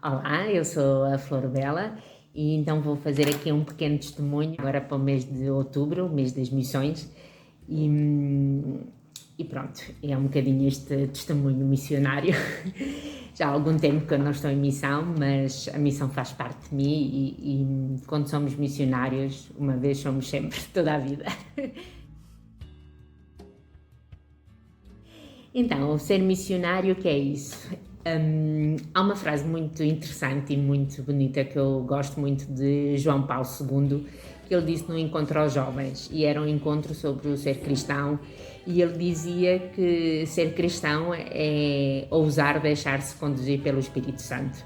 Olá, eu sou a Flor Bela e então vou fazer aqui um pequeno testemunho agora para o mês de outubro, o mês das missões, e pronto, é um bocadinho este testemunho missionário. Já há algum tempo que eu não estou em missão, mas a missão faz parte de mim e quando somos missionários, uma vez somos sempre, toda a vida. Então, o ser missionário, o que é isso? Há uma frase muito interessante e muito bonita que eu gosto muito de João Paulo II, que ele disse no encontro aos jovens, e era um encontro sobre o ser cristão, e ele dizia que ser cristão é ousar deixar-se conduzir pelo Espírito Santo.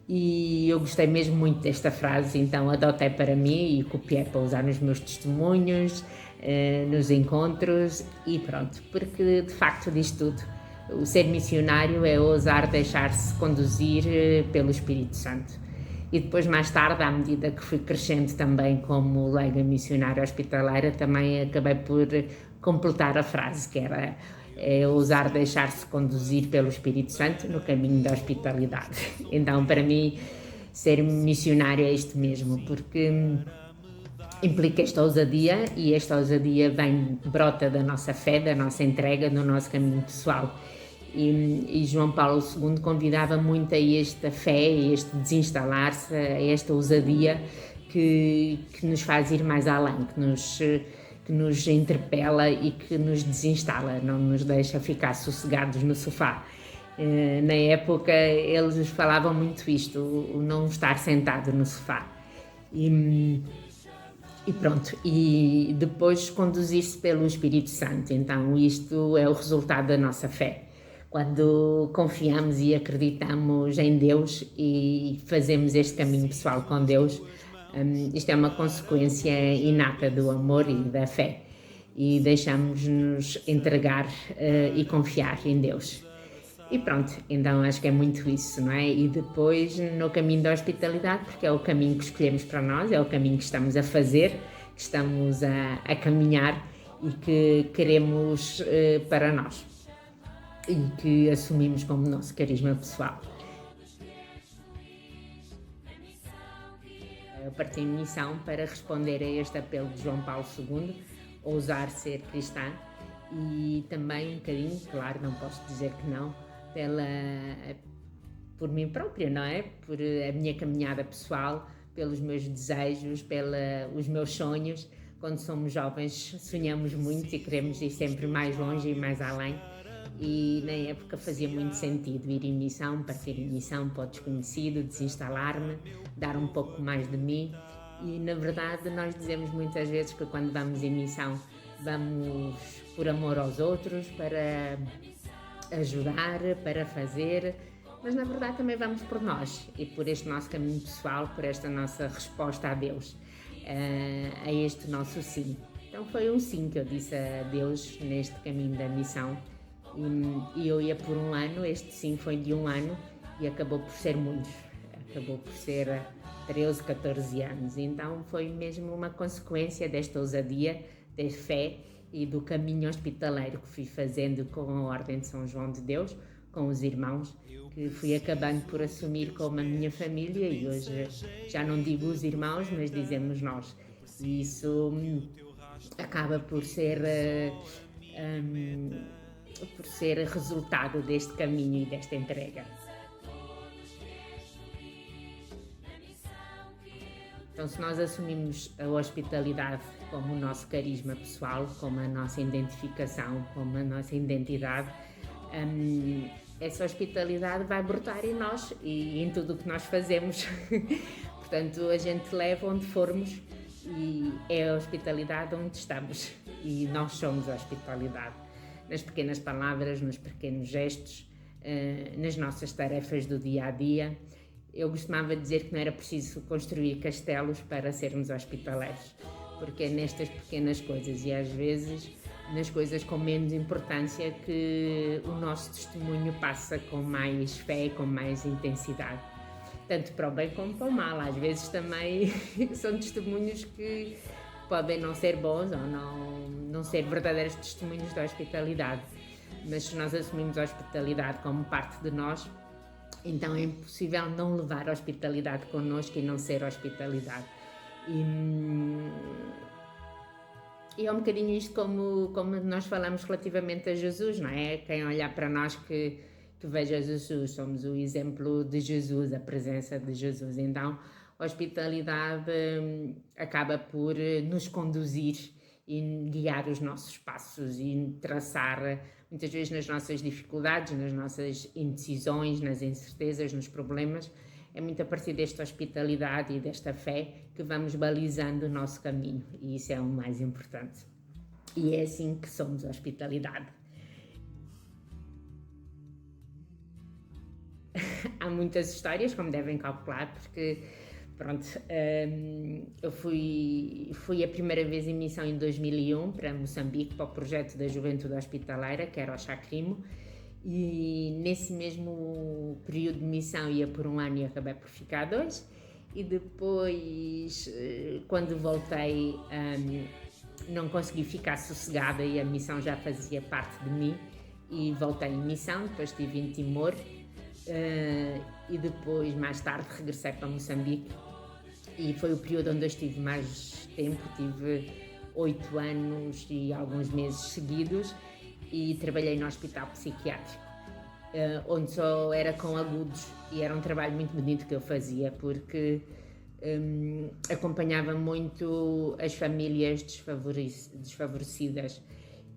E eu gostei mesmo muito desta frase, então adotei para mim e copiei para usar nos meus testemunhos, nos encontros e pronto, porque de facto diz tudo. O ser missionário é ousar deixar-se conduzir pelo Espírito Santo. E depois, mais tarde, à medida que fui crescendo também como leiga missionária hospitaleira, também acabei por completar a frase, que era ousar deixar-se conduzir pelo Espírito Santo no caminho da hospitalidade. Então, para mim, ser missionário é isto mesmo, porque implica esta ousadia, e esta ousadia brota da nossa fé, da nossa entrega, do nosso caminho pessoal. E João Paulo II convidava muito a esta fé, a este desinstalar-se, a esta ousadia que nos faz ir mais além, que nos interpela e que nos desinstala, não nos deixa ficar sossegados no sofá. Na época eles falavam muito isto, o não estar sentado no sofá. E pronto, e depois conduzir-se pelo Espírito Santo. Então isto é o resultado da nossa fé. Quando confiamos e acreditamos em Deus e fazemos este caminho pessoal com Deus, isto é uma consequência inata do amor e da fé. E deixamos-nos entregar e confiar em Deus. E pronto, então acho que é muito isso, não é? E depois no caminho da hospitalidade, porque é o caminho que escolhemos para nós, é o caminho que estamos a fazer, que estamos a caminhar e que queremos para nós. E que assumimos como nosso carisma pessoal. Eu parti em missão para responder a este apelo de João Paulo II, ousar ser cristã, e também um bocadinho, claro, não posso dizer que não, por mim própria, não é? Por a minha caminhada pessoal, pelos meus desejos, pelos meus sonhos. Quando somos jovens sonhamos muito e queremos ir sempre mais longe e mais além. E na época fazia muito sentido ir em missão, partir em missão para o desconhecido, desinstalar-me, dar um pouco mais de mim. E na verdade nós dizemos muitas vezes que quando vamos em missão vamos por amor aos outros, para ajudar, para fazer, mas na verdade também vamos por nós e por este nosso caminho pessoal, por esta nossa resposta a Deus, a este nosso sim. Então foi um sim que eu disse a Deus neste caminho da missão. E eu ia por um ano, este sim foi de um ano e acabou por ser muitos, acabou por ser 13, 14 anos. Então foi mesmo uma consequência desta ousadia, da fé e do caminho hospitaleiro que fui fazendo com a Ordem de São João de Deus, com os irmãos, que fui acabando por assumir como a minha família, e hoje já não digo os irmãos, mas dizemos nós. E isso acaba por ser resultado deste caminho e desta entrega. Então, se nós assumimos a hospitalidade como o nosso carisma pessoal, como a nossa identificação, como a nossa identidade, essa hospitalidade vai brotar em nós e em tudo o que nós fazemos. Portanto, a gente leva onde formos e é a hospitalidade onde estamos, e nós somos a hospitalidade. Nas pequenas palavras, nos pequenos gestos, nas nossas tarefas do dia a dia. Eu costumava dizer que não era preciso construir castelos para sermos hospitaleiros, porque é nestas pequenas coisas e às vezes nas coisas com menos importância que o nosso testemunho passa com mais fé, com mais intensidade. Tanto para o bem como para o mal. Às vezes também são testemunhos que podem não ser bons ou não ser verdadeiros testemunhos da hospitalidade, mas se nós assumimos a hospitalidade como parte de nós, Então é impossível não levar a hospitalidade connosco e não ser hospitalidade. E é um bocadinho isto como nós falamos relativamente a Jesus, não é? Quem olhar para nós que veja Jesus, somos o exemplo de Jesus, a presença de Jesus. Então, a hospitalidade acaba por nos conduzir e guiar os nossos passos e traçar, muitas vezes nas nossas dificuldades, nas nossas indecisões, nas incertezas, nos problemas. É muito a partir desta hospitalidade e desta fé que vamos balizando o nosso caminho, e isso é o mais importante. E é assim que somos a hospitalidade. Há muitas histórias, como devem calcular, porque pronto, eu fui a primeira vez em missão em 2001 para Moçambique, para o projeto da Juventude Hospitaleira, que era o Chacrimo, e nesse mesmo período de missão ia por um ano e acabei por ficar 2, e depois, quando voltei, não consegui ficar sossegada e a missão já fazia parte de mim, e voltei em missão. Depois estive em Timor, e depois, mais tarde, regressei para Moçambique, e foi o período onde eu estive mais tempo. Tive 8 anos e alguns meses seguidos, e trabalhei no hospital psiquiátrico, onde só era com agudos, e era um trabalho muito bonito que eu fazia, porque acompanhava muito as famílias desfavorecidas,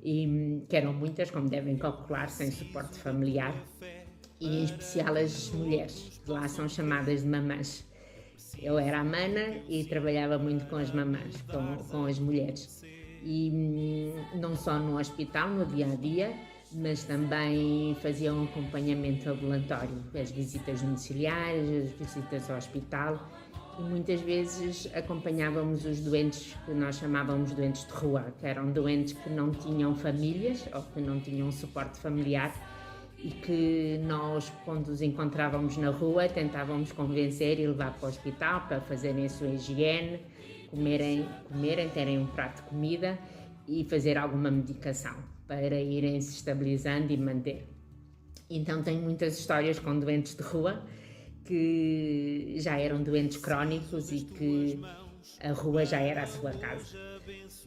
e que eram muitas, como devem calcular, sem suporte familiar, e em especial as mulheres, que lá são chamadas de mamãs. Eu era a mana e trabalhava muito com as mamãs, com as mulheres, e não só no hospital, no dia-a-dia, mas também fazia um acompanhamento ambulatório, as visitas domiciliares, as visitas ao hospital, e muitas vezes acompanhávamos os doentes que nós chamávamos doentes de rua, que eram doentes que não tinham famílias ou que não tinham suporte familiar, e que nós, quando os encontrávamos na rua, tentávamos convencer e levar para o hospital para fazerem a sua higiene, comerem, terem um prato de comida e fazer alguma medicação para irem se estabilizando e manter. Então tenho muitas histórias com doentes de rua que já eram doentes crónicos e que a rua já era a sua casa.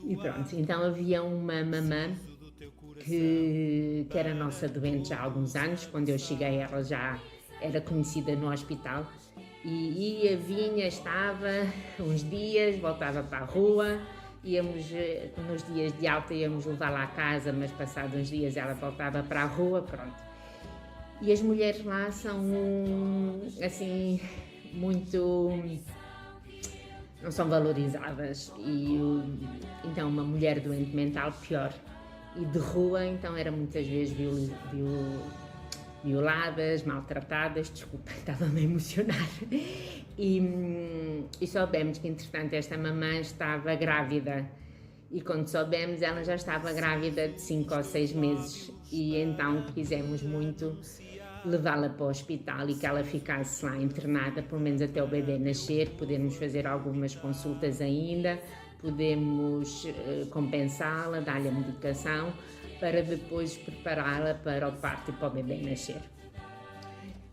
E pronto, então havia uma mamã que era nossa doente já há alguns anos. Quando eu cheguei, ela já era conhecida no hospital, e ia, vinha, estava uns dias, voltava para a rua, íamos, nos dias de alta íamos levá-la à casa, mas passados uns dias ela voltava para a rua, pronto. E as mulheres lá são, assim, muito... não são valorizadas, e então uma mulher doente mental, pior. E de rua, então, eram muitas vezes violadas, maltratadas. Desculpa, estava-me a emocionar. E soubemos que, entretanto, esta mamã estava grávida, e quando soubemos, ela já estava grávida de 5 ou 6 meses, e então quisemos muito levá-la para o hospital e que ela ficasse lá internada, pelo menos até o bebê nascer, podermos fazer algumas consultas ainda, podemos compensá-la, dar-lhe a medicação, para depois prepará-la para o parto e para o bebê nascer.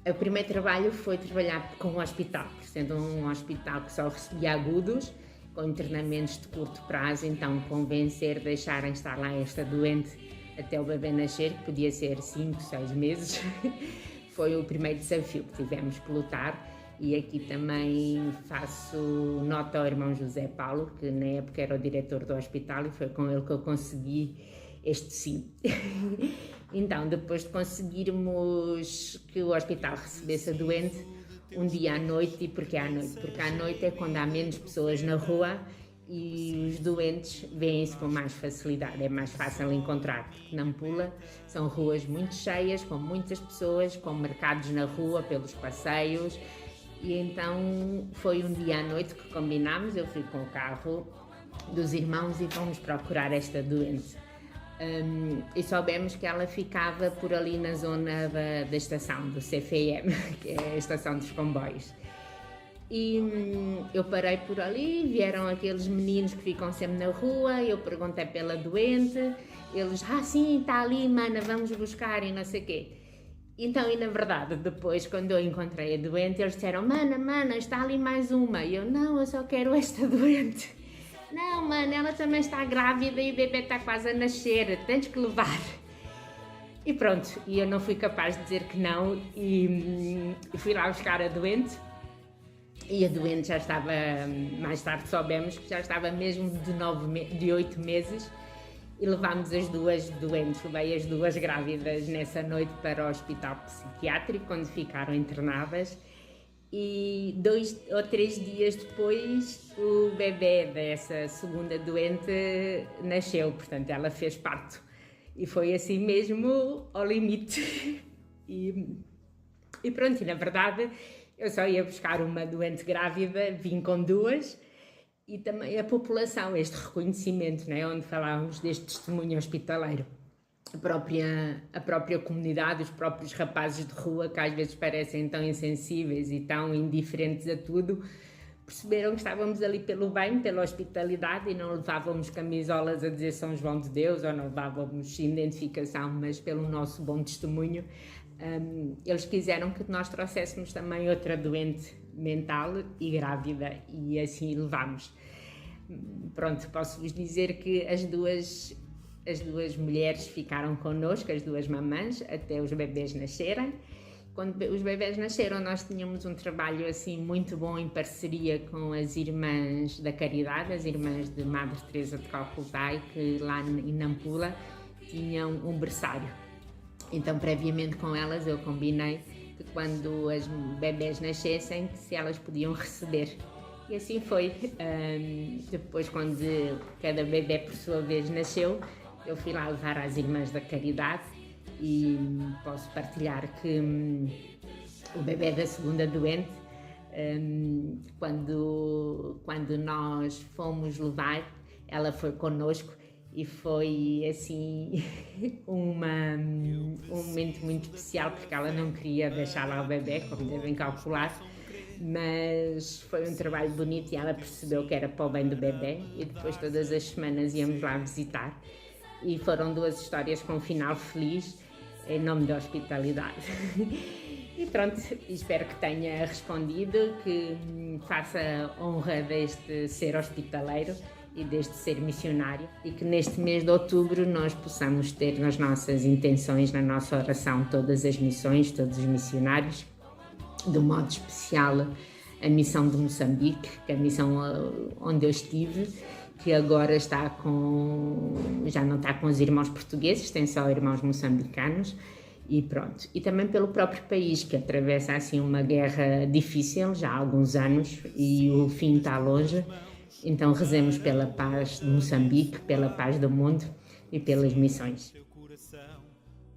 O primeiro trabalho foi trabalhar com o hospital, sendo um hospital que só recebia agudos, com internamentos de curto prazo, então convencer, deixarem estar lá esta doente até o bebê nascer, que podia ser 5, 6 meses, foi o primeiro desafio que tivemos que lutar. E aqui também faço nota ao irmão José Paulo, que na época era o diretor do hospital, e foi com ele que eu consegui este sim. Então, depois de conseguirmos que o hospital recebesse a doente, um dia à noite. E porquê à noite? Porque à noite é quando há menos pessoas na rua e os doentes veem-se com mais facilidade, é mais fácil encontrar, porque Nampula são ruas muito cheias, com muitas pessoas, com mercados na rua, pelos passeios. E então foi um dia à noite que combinámos, eu fui com o carro dos irmãos e fomos procurar esta doente. E soubemos que ela ficava por ali na zona da estação do CFM, que é a estação dos comboios. E eu parei por ali, vieram aqueles meninos que ficam sempre na rua, eu perguntei pela doente, eles, sim, está ali, mana, vamos buscar e não sei o quê. Então, e na verdade, depois, quando eu encontrei a doente, eles disseram: mana, está ali mais uma. E eu: não, eu só quero esta doente. Não, mano, ela também está grávida e o bebê está quase a nascer, tens que levar. E pronto, e eu não fui capaz de dizer que não e fui lá buscar a doente. E a doente já estava, mais tarde soubemos que já estava mesmo de 8 meses, e levámos as duas doentes, levei as duas grávidas nessa noite para o hospital psiquiátrico, onde ficaram internadas, e 2 ou 3 dias depois o bebê dessa segunda doente nasceu, portanto ela fez parto, e foi assim mesmo ao limite. E pronto, e na verdade eu só ia buscar uma doente grávida, vim com duas, e também a população, este reconhecimento, né, onde falávamos deste testemunho hospitaleiro. A própria comunidade, os próprios rapazes de rua, que às vezes parecem tão insensíveis e tão indiferentes a tudo, perceberam que estávamos ali pelo bem, pela hospitalidade, e não levávamos camisolas a dizer São João de Deus, ou não levávamos identificação, mas pelo nosso bom testemunho. Eles quiseram que nós trouxéssemos também outra doente mental e grávida, e assim levámos. Pronto, posso-vos dizer que as duas mulheres ficaram connosco, as duas mamãs, até os bebês nascerem. Quando os bebés nasceram, nós tínhamos um trabalho assim muito bom em parceria com as irmãs da Caridade, as irmãs de Madre Teresa de Calcutá, que lá em Nampula tinham um berçário. Então, previamente com elas, eu combinei que quando as bebés nascessem, que se elas podiam receber. E assim foi. Depois, quando cada bebé por sua vez nasceu, eu fui lá levar às irmãs da Caridade, e posso partilhar que o bebé da segunda doente, quando nós fomos levar, ela foi connosco, e foi assim um momento muito especial, porque ela não queria deixar lá o bebé, como devem calcular, mas foi um trabalho bonito, e ela percebeu que era para o bem do bebé, e depois todas as semanas íamos lá visitar, e foram 2 histórias com um final feliz, em nome da hospitalidade. E pronto, espero que tenha respondido, que faça honra deste ser hospitaleiro e deste ser missionário, e que neste mês de outubro nós possamos ter nas nossas intenções, na nossa oração, todas as missões, todos os missionários, de um modo especial a missão de Moçambique, que é a missão onde eu estive, que agora já não está com os irmãos portugueses, tem só irmãos moçambicanos, e pronto. E também pelo próprio país, que atravessa assim uma guerra difícil já há alguns anos, e o fim está longe. Então rezemos pela paz de Moçambique, pela paz do mundo e pelas missões.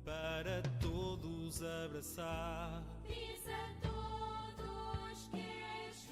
Para todos abraçar. Diz a todos que és